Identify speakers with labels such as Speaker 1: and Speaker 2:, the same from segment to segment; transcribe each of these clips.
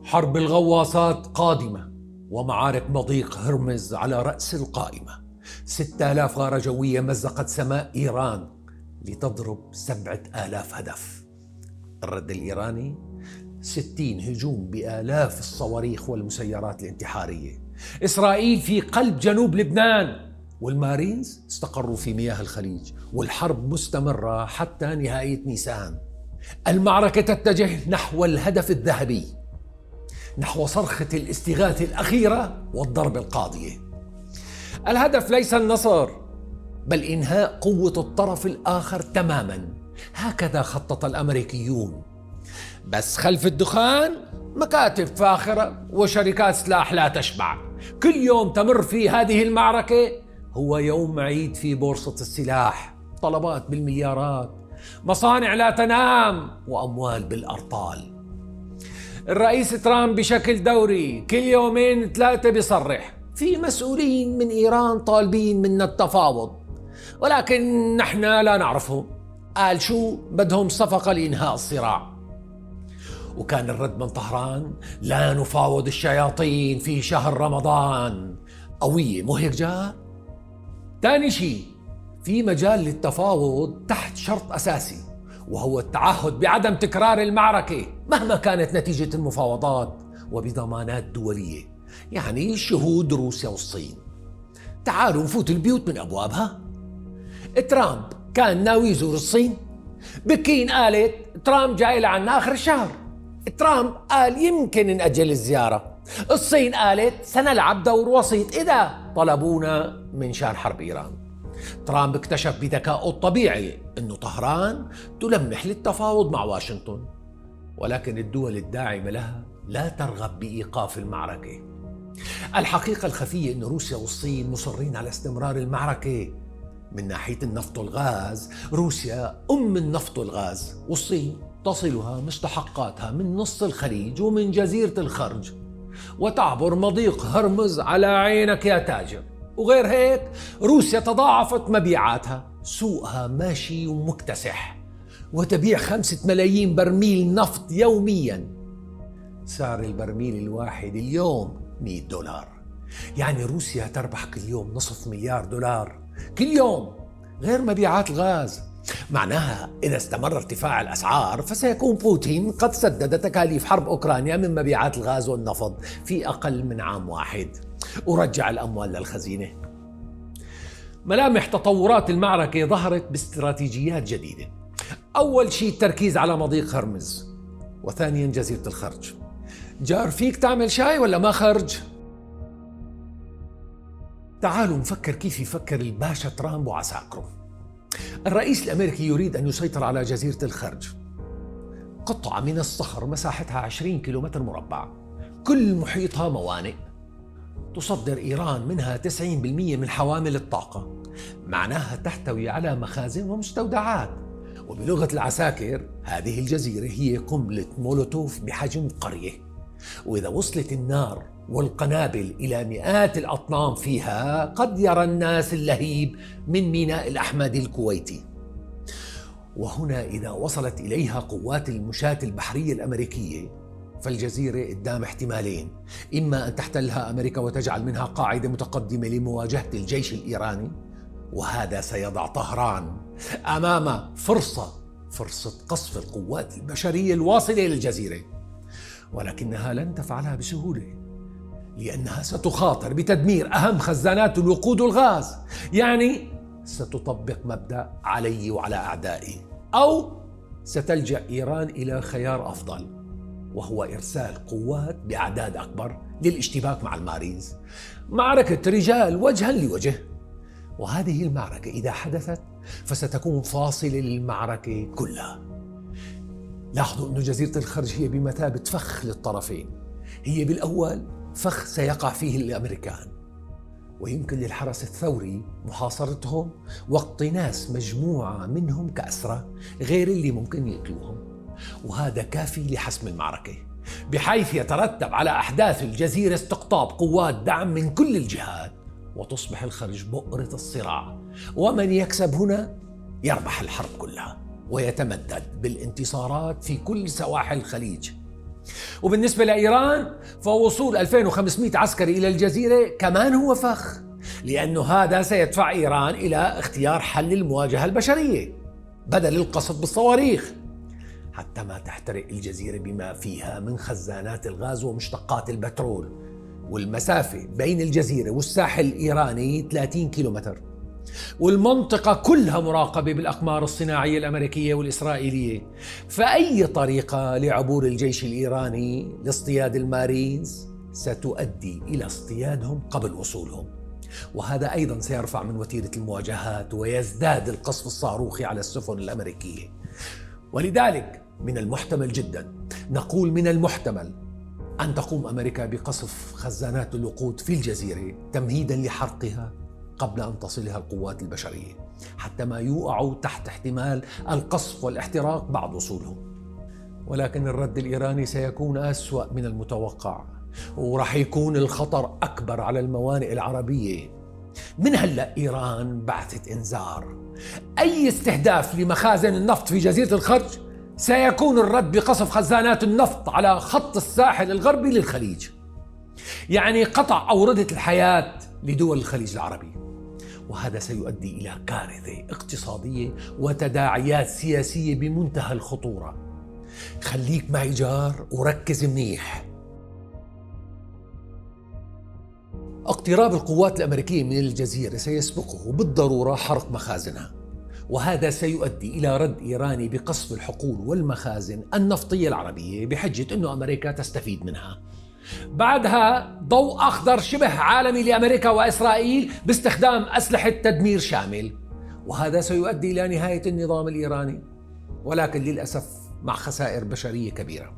Speaker 1: حرب الغواصات قادمة، ومعارك مضيق هرمز على رأس القائمة. 6000 غارة جوية مزقت سماء إيران لتضرب 7000 هدف. الرد الإيراني 60 هجوم بآلاف الصواريخ والمسيرات الانتحارية. إسرائيل في قلب جنوب لبنان، والمارينز استقروا في مياه الخليج، والحرب مستمرة حتى نهاية نيسان. المعركة تتجه نحو الهدف الذهبي، نحو صرخة الاستغاثة الأخيرة والضرب القاضية. الهدف ليس النصر، بل إنهاء قوة الطرف الآخر تماما. هكذا خطط الأمريكيون. بس خلف الدخان مكاتب فاخرة وشركات سلاح لا تشبع. كل يوم تمر في هذه المعركة هو يوم عيد في بورصة السلاح. طلبات بالمليارات، مصانع لا تنام، وأموال بالأرطال. الرئيس ترامب بشكل دوري كل يومين 3 بيصرح في مسؤولين من إيران طالبين منا التفاوض، ولكن نحن لا نعرفهم. قال شو بدهم؟ صفقة لإنهاء الصراع. وكان الرد من طهران: لا نفاوض الشياطين في شهر رمضان. قوية مو هيك جاء؟ تاني شيء، في مجال للتفاوض تحت شرط أساسي، وهو التعهد بعدم تكرار المعركة مهما كانت نتيجة المفاوضات، وبضمانات دولية، يعني شهود روسيا والصين. تعالوا نفوت البيوت من أبوابها. ترامب كان ناوي يزور الصين. بكين قالت ترامب جاي لعنا آخر الشهر. ترامب قال يمكن نأجل الزيارة. الصين قالت سنلعب دور وسيط إذا طلبونا من شان حرب إيران. ترامب اكتشف بذكائه الطبيعي أنه طهران تلمح للتفاوض مع واشنطن، ولكن الدول الداعمة لها لا ترغب بإيقاف المعركة. الحقيقة الخفية أن روسيا والصين مصرين على استمرار المعركة. من ناحية النفط والغاز، روسيا النفط والغاز، والصين تصلها مستحقاتها من نص الخليج ومن جزيرة الخرج، وتعبر مضيق هرمز على عينك يا تاجر. وغير هيك روسيا تضاعفت مبيعاتها، سوقها ماشي ومكتسح، وتبيع 5 ملايين برميل نفط يوميا. سعر البرميل الواحد اليوم $100. يعني روسيا تربح كل يوم نصف مليار دولار كل يوم، غير مبيعات الغاز. معناها إذا استمر ارتفاع الأسعار فسيكون بوتين قد سدد تكاليف حرب أوكرانيا من مبيعات الغاز والنفط في أقل من عام واحد، ورجع الأموال للخزينة. ملامح تطورات المعركة ظهرت باستراتيجيات جديدة. أول شيء التركيز على مضيق هرمز، وثانيا جزيرة الخرج. جار فيك تعمل شاي ولا ما خرج؟ تعالوا نفكر كيف يفكر الباشا ترامب وعساكره. الرئيس الأمريكي يريد أن يسيطر على جزيرة الخرج، قطعة من الصخر مساحتها 20 كيلومتر مربع، كل محيطها موانئ، تصدر إيران منها 90% من حوامل الطاقة. معناها تحتوي على مخازن ومستودعات. وبلغة العساكر هذه الجزيرة هي قنبلة مولوتوف بحجم قرية، وإذا وصلت النار والقنابل إلى مئات الأطنان فيها قد يرى الناس اللهيب من ميناء الأحمدي الكويتي. وهنا إذا وصلت إليها قوات المشاة البحرية الأمريكية فالجزيرة قدام احتمالين: إما أن تحتلها أمريكا وتجعل منها قاعدة متقدمة لمواجهة الجيش الإيراني، وهذا سيضع طهران أمام فرصة قصف القوات البشرية الواصلة للجزيرة. ولكنها لن تفعلها بسهولة، لأنها ستخاطر بتدمير أهم خزانات الوقود والغاز. يعني ستطبق مبدأ علي وعلى أعدائي، أو ستلجأ إيران إلى خيار أفضل، وهو إرسال قوات بأعداد أكبر للاشتباك مع المارينز. معركة رجال وجها لوجه. وهذه المعركة إذا حدثت فستكون فاصلة للمعركة كلها. لاحظوا أن جزيرة الخرج هي بمثابة فخ للطرفين. هي بالأول فخ سيقع فيه الأمريكان، ويمكن للحرس الثوري محاصرتهم واقتناص مجموعة منهم كأسرى غير اللي ممكن يقتلوهم، وهذا كافي لحسم المعركة، بحيث يترتب على أحداث الجزيرة استقطاب قوات دعم من كل الجهات، وتصبح الخرج بؤرة الصراع. ومن يكسب هنا يربح الحرب كلها، ويتمدد بالانتصارات في كل سواحل الخليج. وبالنسبة لإيران فوصول 2500 عسكري إلى الجزيرة كمان هو فخ، لأنه هذا سيدفع إيران إلى اختيار حل المواجهة البشرية بدل القصف بالصواريخ، حتى ما تحترق الجزيرة بما فيها من خزانات الغاز ومشتقات البترول. والمسافة بين الجزيرة والساحل الإيراني 30 كيلومتر، والمنطقة كلها مراقبة بالأقمار الصناعية الأمريكية والإسرائيلية، فأي طريقة لعبور الجيش الإيراني لاصطياد المارينز ستؤدي إلى اصطيادهم قبل وصولهم، وهذا أيضا سيرفع من وتيرة المواجهات ويزداد القصف الصاروخي على السفن الأمريكية. ولذلك من المحتمل جدا، نقول من المحتمل، أن تقوم أمريكا بقصف خزانات الوقود في الجزيرة تمهيدا لحرقها قبل أن تصلها القوات البشرية، حتى ما يوقعوا تحت احتمال القصف والاحتراق بعد وصولهم. ولكن الرد الإيراني سيكون أسوأ من المتوقع، ورح يكون الخطر أكبر على الموانئ العربية. من هلأ إيران بعثت إنذار: أي استهداف لمخازن النفط في جزيرة الخرج سيكون الرد بقصف خزانات النفط على خط الساحل الغربي للخليج، يعني قطع أوردة الحياة لدول الخليج العربي. وهذا سيؤدي إلى كارثة اقتصادية وتداعيات سياسية بمنتهى الخطورة. خليك معي جار وركز منيح. اقتراب القوات الأمريكية من الجزيرة سيسبقه بالضرورة حرق مخازنها، وهذا سيؤدي إلى رد إيراني بقصف الحقول والمخازن النفطية العربية بحجة أنه أمريكا تستفيد منها. بعدها ضوء أخضر شبه عالمي لأمريكا وإسرائيل باستخدام أسلحة تدمير شامل، وهذا سيؤدي إلى نهاية النظام الإيراني، ولكن للأسف مع خسائر بشرية كبيرة.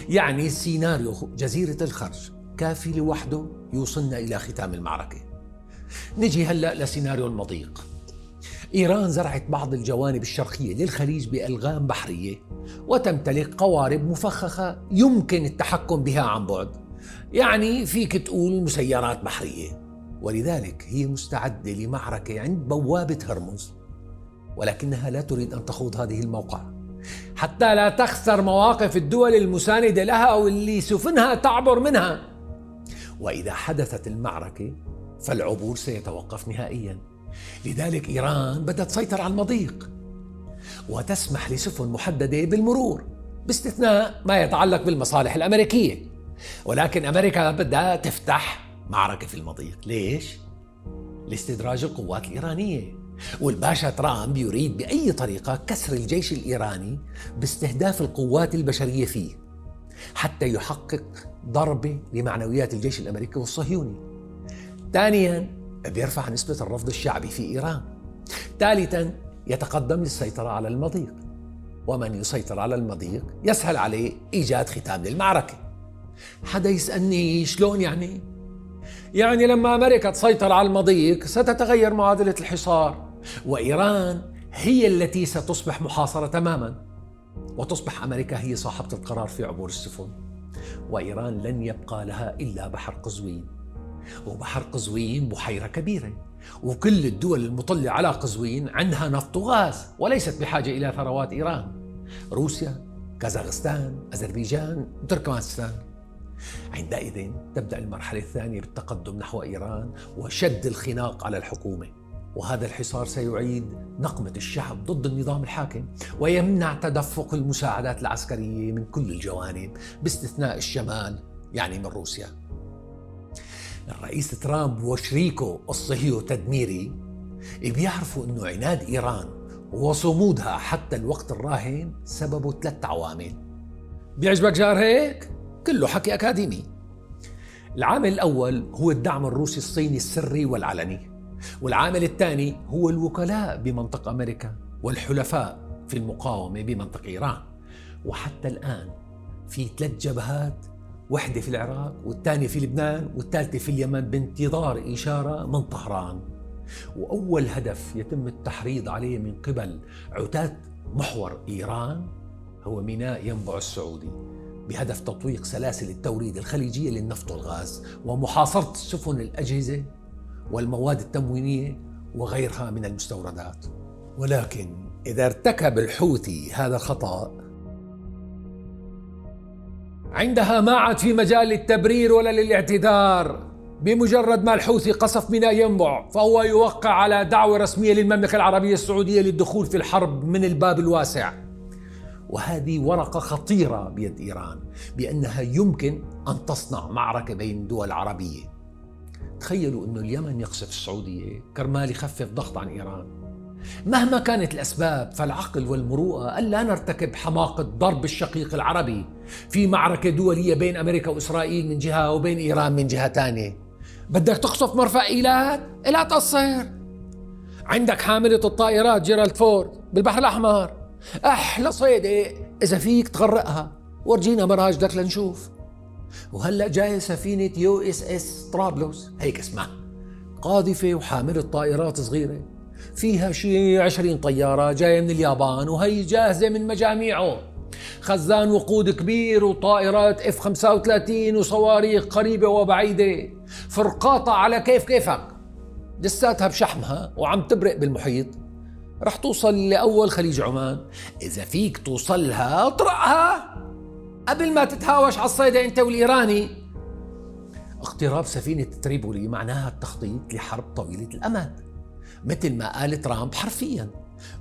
Speaker 1: يعني سيناريو جزيرة الخرج كافي لوحده يوصلنا إلى ختام المعركة. نجي هلأ لسيناريو المضيق. إيران زرعت بعض الجوانب الشرقية للخليج بألغام بحرية، وتمتلك قوارب مفخخة يمكن التحكم بها عن بعد، يعني فيك تقول مسيرات بحرية، ولذلك هي مستعدة لمعركة عند بوابة هرمز، ولكنها لا تريد أن تخوض هذه الموقعة حتى لا تخسر مواقف الدول المساندة لها أو اللي سفنها تعبر منها. وإذا حدثت المعركة فالعبور سيتوقف نهائياً. لذلك إيران بدأت تسيطر على المضيق وتسمح لسفن محددة بالمرور باستثناء ما يتعلق بالمصالح الأمريكية، ولكن أمريكا بدها تفتح معركة في المضيق. ليش؟ لاستدراج القوات الإيرانية، والباشا ترامب يريد بأي طريقة كسر الجيش الإيراني باستهداف القوات البشرية فيه حتى يحقق ضربة لمعنويات الجيش الأمريكي والصهيوني. ثانياً بيرفع نسبة الرفض الشعبي في إيران. ثالثاً يتقدم للسيطرة على المضيق، ومن يسيطر على المضيق يسهل عليه إيجاد ختام للمعركة. حدا يسألني شلون يعني؟ يعني لما أمريكا تسيطر على المضيق ستتغير معادلة الحصار، وإيران هي التي ستصبح محاصرة تماماً، وتصبح أمريكا هي صاحبة القرار في عبور السفن، وإيران لن يبقى لها إلا بحر قزوين. وبحر قزوين بحيرة كبيرة، وكل الدول المطلة على قزوين عندها نفط وغاز وليست بحاجة إلى ثروات إيران: روسيا، كازاخستان، أذربيجان، وتركمانستان. عندئذ تبدأ المرحلة الثانية بالتقدم نحو إيران وشد الخناق على الحكومة، وهذا الحصار سيعيد نقمة الشعب ضد النظام الحاكم ويمنع تدفق المساعدات العسكرية من كل الجوانب باستثناء الشمال، يعني من روسيا. الرئيس ترامب وشريكه الصهيو تدميري بيعرفوا أنه عناد إيران وصمودها حتى الوقت الراهن سببه 3 عوامل. بيعجبك جار هيك؟ كله حكي أكاديمي. العامل الأول هو الدعم الروسي الصيني السري والعلني، والعامل الثاني هو الوكلاء بمنطقة أمريكا والحلفاء في المقاومة بمنطقة إيران. وحتى الآن في 3 جبهات، واحدة في العراق والثانية في لبنان والثالثة في اليمن، بانتظار إشارة من طهران. وأول هدف يتم التحريض عليه من قبل عتاة محور إيران هو ميناء ينبع السعودي، بهدف تطويق سلاسل التوريد الخليجية للنفط والغاز ومحاصرة السفن الأجهزة والمواد التموينية وغيرها من المستوردات. ولكن إذا ارتكب الحوثي هذا الخطأ عندها ما عاد في مجال للتبرير ولا للاعتذار. بمجرد ما الحوثي قصف ميناء ينبع فهو يوقع على دعوة رسمية للمملكة العربية السعودية للدخول في الحرب من الباب الواسع. وهذه ورقة خطيرة بيد إيران بأنها يمكن أن تصنع معركة بين دول عربية. تخيلوا أنه اليمن يقصف السعودية كرمال يخفف ضغط عن إيران. مهما كانت الأسباب فالعقل والمروءة ألا نرتكب حماقة ضرب الشقيق العربي في معركة دولية بين أمريكا وإسرائيل من جهة وبين إيران من جهة تانية. بدك تقصف مرفأ إيلات؟ لا تقصر. عندك حاملة الطائرات جيرالد فورد بالبحر الأحمر، أحلى صيدة إذا فيك تغرقها، ورجينا مراجلك لنشوف. وهلأ جاي سفينة USS طرابلس، هيك اسمها، قاذفة وحاملة طائرات صغيرة فيها شي 20 طيارة جاية من اليابان وهي جاهزة من مجاميعه، خزان وقود كبير وطائرات F-35 وصواريخ قريبة وبعيدة، فرقاطة على كيفك، لساتها بشحمها وعم تبرق بالمحيط. رح توصل لأول خليج عمان، إذا فيك توصلها اطرقها قبل ما تتهاوش على الصيدة أنت والإيراني. اقتراب سفينة تريبولي معناها التخطيط لحرب طويلة الأمد مثل ما قال ترامب حرفيا.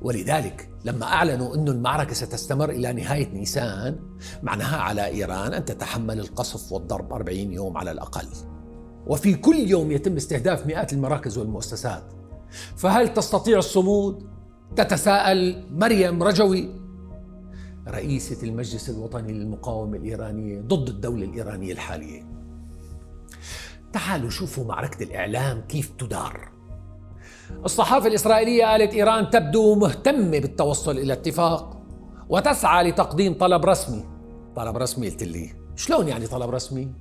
Speaker 1: ولذلك لما أعلنوا أن المعركة ستستمر إلى نهاية نيسان معناها على إيران أن تتحمل القصف والضرب 40 يوم على الأقل، وفي كل يوم يتم استهداف مئات المراكز والمؤسسات. فهل تستطيع الصمود؟ تتساءل مريم رجوي رئيسة المجلس الوطني للمقاومة الإيرانية ضد الدولة الإيرانية الحالية. تعالوا شوفوا معركة الإعلام كيف تدار. الصحافة الإسرائيلية قالت إيران تبدو مهتمة بالتوصل إلى اتفاق وتسعى لتقديم طلب رسمي. طلب رسمي قلت لي شلون يعني طلب رسمي؟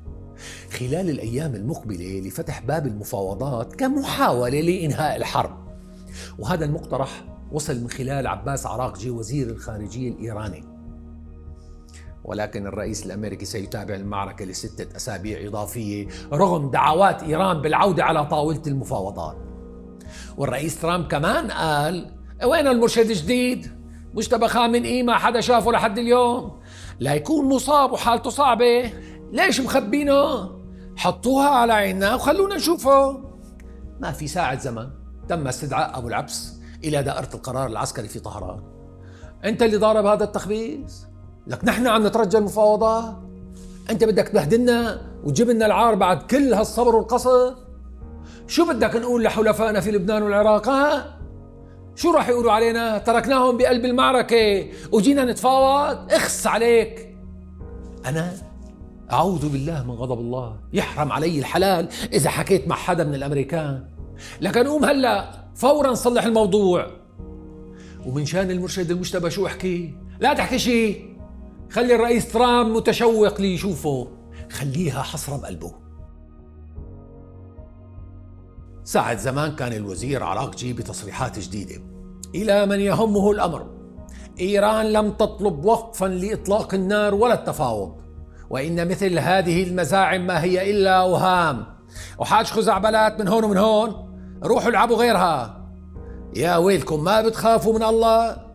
Speaker 1: خلال الأيام المقبلة لفتح باب المفاوضات كمحاولة لإنهاء الحرب. وهذا المقترح وصل من خلال عباس عراقجي وزير الخارجية الإيراني. ولكن الرئيس الأمريكي سيتابع المعركة ل6 أسابيع إضافية رغم دعوات إيران بالعودة على طاولة المفاوضات. والرئيس ترامب كمان قال وين المرشد الجديد؟ مجتبى خامنئي ما حدا شافه لحد اليوم، لا يكون مصاب وحالته صعبة، ليش مخبينه؟ حطوها على عيننا وخلونا نشوفه. ما في ساعة زمن تم استدعاء أبو العبس إلى دائرة القرار العسكري في طهران. أنت اللي ضارب هذا التخبيص؟ لك نحن عم نترجى المفاوضات؟ أنت بدك تبهدلنا وتجيب لنا العار بعد كل هالصبر والقصف؟ شو بدك نقول لحلفائنا في لبنان والعراق؟ ها؟ شو راح يقولوا علينا؟ تركناهم بقلب المعركة وجينا نتفاوض؟ اخس عليك. أنا أعوذ بالله من غضب الله، يحرم علي الحلال إذا حكيت مع حدا من الأمريكان. لكن قوم هلأ فورا صلح الموضوع. ومن شان المرشد المجتبى شو أحكي؟ لا تحكي شي، خلي الرئيس ترامب متشوق ليشوفه، خليها حسرة بقلبه. ساعة زمان كان الوزير عراقجي بتصريحات جديدة إلى من يهمه الأمر: إيران لم تطلب وقفا لإطلاق النار ولا التفاوض، وإن مثل هذه المزاعم ما هي إلا أوهام، وحاج خزعبلات من هون ومن هون، روحوا العبوا غيرها. يا ويلكم ما بتخافوا من الله؟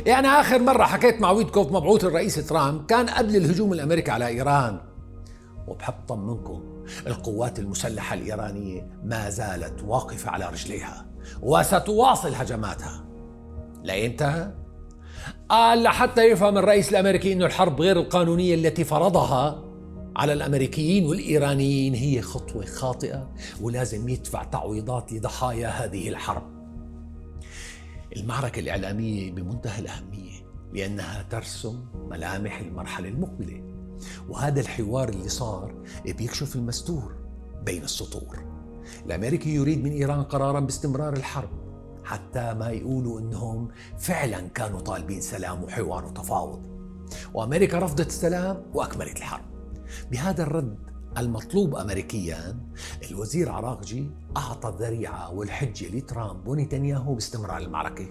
Speaker 1: يعني آخر مرة حكيت مع ويتكوف مبعوث الرئيس ترامب كان قبل الهجوم الأمريكي على إيران. وبحب طمنكم القوات المسلحة الإيرانية ما زالت واقفة على رجليها وستواصل هجماتها. لإمتى؟ قال لحتى يفهم الرئيس الأمريكي أن الحرب غير القانونية التي فرضها على الأمريكيين والإيرانيين هي خطوة خاطئة ولازم يدفع تعويضات لضحايا هذه الحرب. المعركة الإعلامية بمنتهى الأهمية لأنها ترسم ملامح المرحلة المقبلة، وهذا الحوار اللي صار بيكشف المستور بين السطور. الأمريكي يريد من إيران قرارا باستمرار الحرب حتى ما يقولوا إنهم فعلا كانوا طالبين سلام وحوار وتفاوض، وأمريكا رفضت السلام وأكملت الحرب. بهذا الرد المطلوب أمريكيا الوزير عراقجي أعطى الذريعة والحجة لترامب ونتنياهو باستمرار المعركة.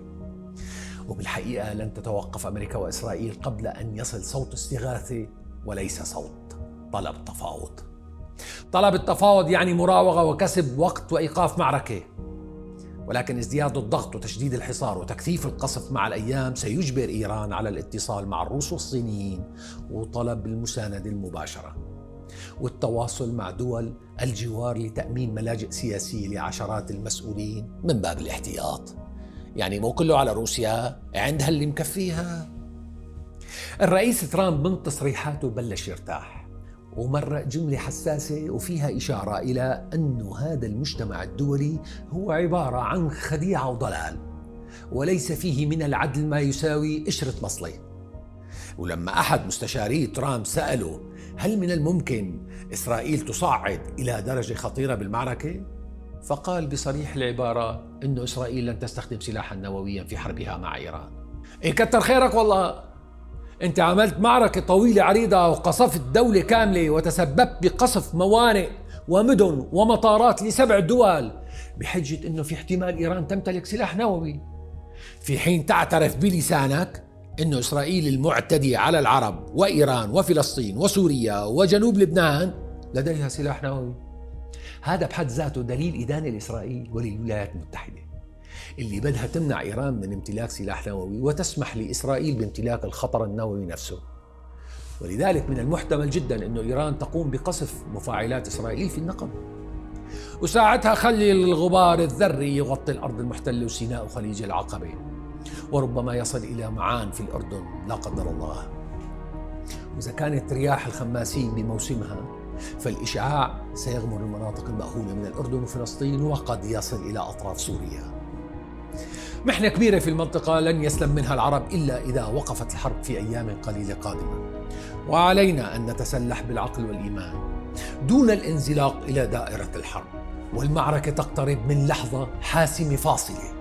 Speaker 1: وبالحقيقة لن تتوقف أمريكا وإسرائيل قبل أن يصل صوت استغاثة وليس صوت طلب تفاوض. طلب التفاوض يعني مراوغة وكسب وقت وإيقاف معركة، ولكن ازدياد الضغط وتشديد الحصار وتكثيف القصف مع الأيام سيجبر إيران على الاتصال مع الروس والصينيين وطلب المساندة المباشرة والتواصل مع دول الجوار لتأمين ملاجئ سياسية لعشرات المسؤولين من باب الاحتياط. يعني مو كله على روسيا، عندها اللي مكفيها. الرئيس ترامب من تصريحاته بلش يرتاح ومرق جملة حساسة وفيها إشارة إلى أن هذا المجتمع الدولي هو عبارة عن خديعة وضلال وليس فيه من العدل ما يساوي قشرة بصلة. ولما أحد مستشاري ترامب سأله هل من الممكن إسرائيل تصعد إلى درجة خطيرة بالمعركة؟ فقال بصريح العبارة أن إسرائيل لن تستخدم سلاحا نوويا في حربها مع إيران. إيه كتر خيرك والله، أنت عملت معركة طويلة عريضة وقصفت دولة كاملة وتسببت بقصف موانئ ومدن ومطارات ل7 دول بحجة أنه في احتمال إيران تمتلك سلاح نووي، في حين تعترف بلسانك أنه إسرائيل المعتدي على العرب وإيران وفلسطين وسوريا وجنوب لبنان لديها سلاح نووي. هذا بحد ذاته دليل إدانة لإسرائيل وللولايات المتحدة اللي بدها تمنع إيران من امتلاك سلاح نووي وتسمح لإسرائيل بامتلاك الخطر النووي نفسه. ولذلك من المحتمل جدا أنه إيران تقوم بقصف مفاعلات إسرائيل في النقب، وساعتها خلي الغبار الذري يغطي الأرض المحتلة وسيناء وخليج العقبة، وربما يصل إلى معان في الأردن لا قدر الله. وإذا كانت رياح الخماسين بموسمها فالإشعاع سيغمر المناطق المأهولة من الأردن وفلسطين وقد يصل إلى أطراف سوريا. محنة كبيرة في المنطقة لن يسلم منها العرب إلا إذا وقفت الحرب في أيام قليلة قادمة، وعلينا أن نتسلح بالعقل والإيمان دون الانزلاق إلى دائرة الحرب. والمعركة تقترب من لحظة حاسمة فاصلة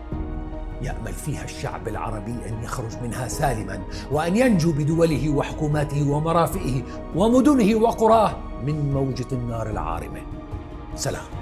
Speaker 1: يأمل فيها الشعب العربي أن يخرج منها سالما وأن ينجو بدوله وحكوماته ومرافئه ومدنه وقراه من موجة النار العارمة. سلام.